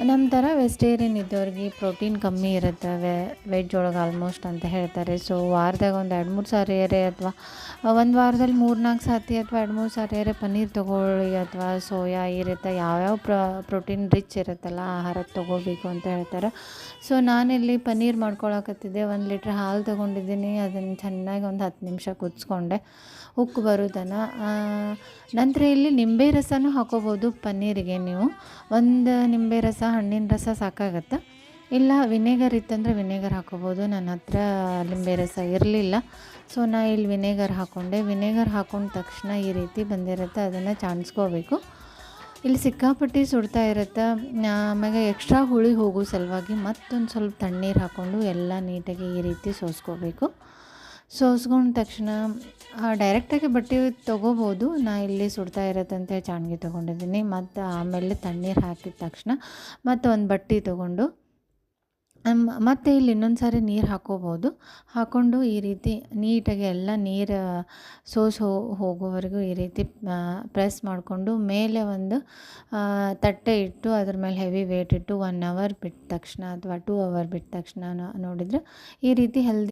ನಮ್ಮ ಥರ ವೆಜಿಟೇರಿಯನ್ ಇದ್ದವ್ರಿಗೆ ಪ್ರೋಟೀನ್ ಕಮ್ಮಿ ಇರುತ್ತೆ ವೆಜ್ ಒಳಗೆ ಆಲ್ಮೋಸ್ಟ್ ಅಂತ ಹೇಳ್ತಾರೆ. ಸೊ ವಾರದಾಗ ಒಂದು 2-3 ಸಾರಿಯರೆ ಅಥವಾ ಒಂದು ವಾರದಲ್ಲಿ 3-4 ಸರ್ತಿ ಅಥವಾ 2-3 ಸಾರಿಯರೆ ಪನ್ನೀರ್ ತೊಗೊಳ್ಳಿ, ಅಥವಾ ಸೋಯಾ, ಈ ರೀತಿ ಯಾವ್ಯಾವ ಪ್ರೋಟೀನ್ ರಿಚ್ ಇರುತ್ತಲ್ಲ ಆಹಾರ ತೊಗೋಬೇಕು ಅಂತ ಹೇಳ್ತಾರೆ. ಸೊ ನಾನಿಲ್ಲಿ ಪನ್ನೀರ್ ಮಾಡ್ಕೊಳಕತ್ತಿದ್ದೆ. 1 ಲೀಟ್ರ್ ಹಾಲು ತೊಗೊಂಡಿದ್ದೀನಿ. ಅದನ್ನು ಚೆನ್ನಾಗಿ ಒಂದು 10 ನಿಮಿಷ ಕುದಿಸ್ಕೊಂಡೆ ಉಕ್ಕು ಬರೋದನ್ನು. ನಂತರ ಇಲ್ಲಿ ನಿಂಬೆ ರಸನೂ ಹಾಕೋಬೋದು ಪನ್ನೀರಿಗೆ. ನೀವು ಒಂದು ನಿಂಬೆ ರಸ, ಹಣ್ಣಿನ ರಸ ಸಾಕಾಗತ್ತೆ. ಇಲ್ಲ ವಿನೆಗರ್ ಇತ್ತಂದರೆ ವಿನೆಗರ್ ಹಾಕೋಬೋದು. ನನ್ನ ಹತ್ರ ನಿಂಬೆ ರಸ ಇರಲಿಲ್ಲ, ಸೊ ನಾ ಇಲ್ಲಿ ವಿನೆಗರ್ ಹಾಕ್ಕೊಂಡೆ. ವಿನೆಗರ್ ಹಾಕೊಂಡ ತಕ್ಷಣ ಈ ರೀತಿ ಬಂದಿರುತ್ತೆ, ಅದನ್ನು ಚಾಣಿಸ್ಕೋಬೇಕು. ಇಲ್ಲಿ ಸಿಕ್ಕಾಪಟ್ಟಿ ಸುಡ್ತಾ ಇರುತ್ತೆ. ಆಮ್ಯಾಗೆ ಎಕ್ಸ್ಟ್ರಾ ಹುಳಿ ಹೋಗೋ ಸಲುವಾಗಿ ಮತ್ತೊಂದು ಸ್ವಲ್ಪ ತಣ್ಣೀರು ಹಾಕ್ಕೊಂಡು ಎಲ್ಲ ನೀಟಾಗಿ ಈ ರೀತಿ ಸೋಸ್ಕೋಬೇಕು. ಸೋಸ್ಕೊಂಡ ತಕ್ಷಣ ಡೈರೆಕ್ಟಾಗಿ ಬಟ್ಟೆ ತೊಗೋಬೋದು. ನಾ ಇಲ್ಲಿ ಸುಡ್ತಾ ಇರತ್ತೆ ಅಂತೇಳಿ ಚಾಣ್ಗಿ ತೊಗೊಂಡಿದ್ದೀನಿ. ಮತ್ತು ಆಮೇಲೆ ತಣ್ಣೀರು ಹಾಕಿದ ತಕ್ಷಣ ಮತ್ತು ಒಂದು ಬಟ್ಟೆ ತೊಗೊಂಡು ಮತ್ತು ಇಲ್ಲಿ ಇನ್ನೊಂದು ಸಾರಿ ನೀರು ಹಾಕ್ಕೋಬೋದು. ಹಾಕ್ಕೊಂಡು ಈ ರೀತಿ ನೀಟಾಗಿ ಎಲ್ಲ ನೀರು ಹೋಗೋವರೆಗೂ ಈ ರೀತಿ ಪ್ರೆಸ್ ಮಾಡಿಕೊಂಡು ಮೇಲೆ ಒಂದು ತಟ್ಟೆ ಇಟ್ಟು ಅದ್ರ ಮೇಲೆ ಹೆವಿ ವೇಟ್ ಇಟ್ಟು 1 ಅವರ್ ಬಿಟ್ಟ ತಕ್ಷಣ ಅಥವಾ 2 ಅವರ್ ಬಿಟ್ಟ ತಕ್ಷಣ ನೋಡಿದರೆ ಈ ರೀತಿ ಹೆಲ್ದಿ